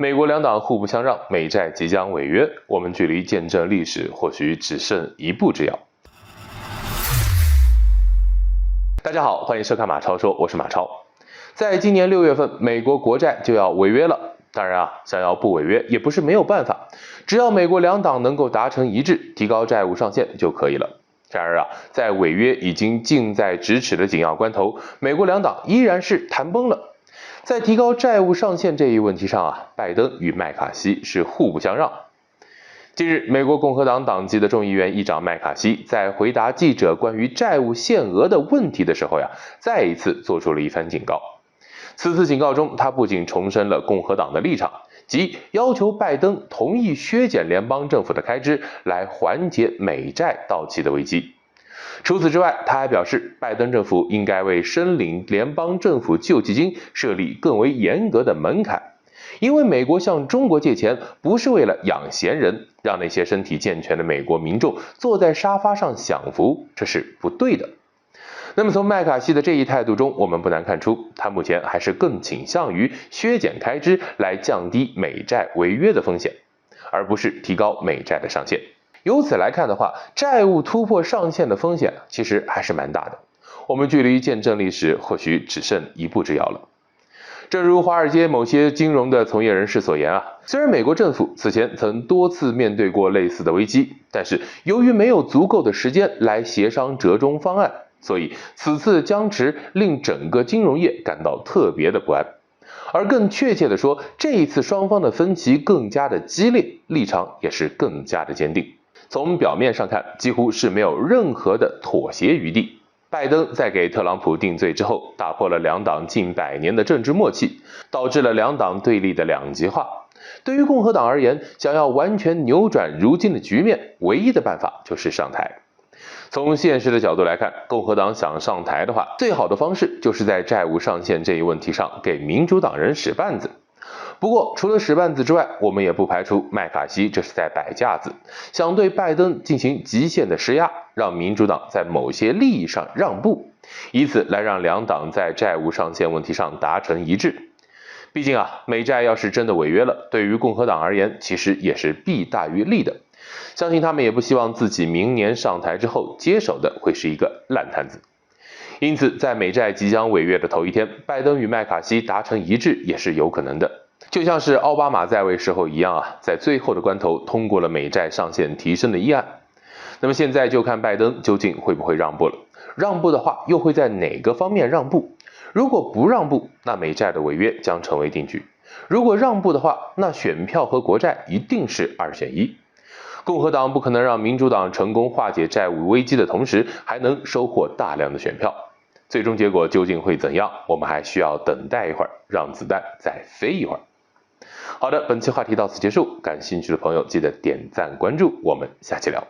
美国两党互不相让，美债即将违约，我们距离见证历史或许只剩一步之遥。大家好，欢迎收看马超说，我是马超。在今年6月份，美国国债就要违约了。当然想要不违约也不是没有办法，只要美国两党能够达成一致，提高债务上限就可以了。然而在违约已经近在咫尺的紧要关头，美国两党依然是谈崩了。在提高债务上限这一问题上拜登与麦卡锡是互不相让。近日，美国共和党党籍的众议院议长麦卡锡在回答记者关于债务限额的问题的时候再一次做出了一番警告。此次警告中，他不仅重申了共和党的立场，即要求拜登同意削减联邦政府的开支，来缓解美债到期的危机。除此之外，他还表示，拜登政府应该为申领联邦政府救济金设立更为严格的门槛，因为美国向中国借钱不是为了养闲人，让那些身体健全的美国民众坐在沙发上享福，这是不对的。那么从麦卡锡的这一态度中，我们不难看出，他目前还是更倾向于削减开支来降低美债违约的风险，而不是提高美债的上限。由此来看的话，债务突破上限的风险其实还是蛮大的，我们距离见证历史或许只剩一步之遥了。正如华尔街某些金融的从业人士所言虽然美国政府此前曾多次面对过类似的危机，但是由于没有足够的时间来协商折中方案，所以此次僵持令整个金融业感到特别的不安。而更确切的说，这一次双方的分歧更加的激烈，立场也是更加的坚定。从表面上看，几乎是没有任何的妥协余地。拜登在给特朗普定罪之后，打破了两党近100年的政治默契，导致了两党对立的两极化。对于共和党而言，想要完全扭转如今的局面，唯一的办法就是上台。从现实的角度来看，共和党想上台的话，最好的方式就是在债务上限这一问题上给民主党人使绊子。不过除了使绊子之外，我们也不排除麦卡锡这是在摆架子，想对拜登进行极限的施压，让民主党在某些利益上让步，以此来让两党在债务上限问题上达成一致。毕竟美债要是真的违约了，对于共和党而言其实也是弊大于利的，相信他们也不希望自己明年上台之后接手的会是一个烂摊子。因此在美债即将违约的头一天，拜登与麦卡锡达成一致也是有可能的，就像是奥巴马在位时候一样在最后的关头通过了美债上限提升的议案。那么现在就看拜登究竟会不会让步了，让步的话又会在哪个方面让步？如果不让步，那美债的违约将成为定局；如果让步的话，那选票和国债一定是2选1。共和党不可能让民主党成功化解债务危机的同时，还能收获大量的选票。最终结果究竟会怎样，我们还需要等待一会儿，让子弹再飞一会儿。好的，本期话题到此结束，感兴趣的朋友记得点赞关注，我们下期聊。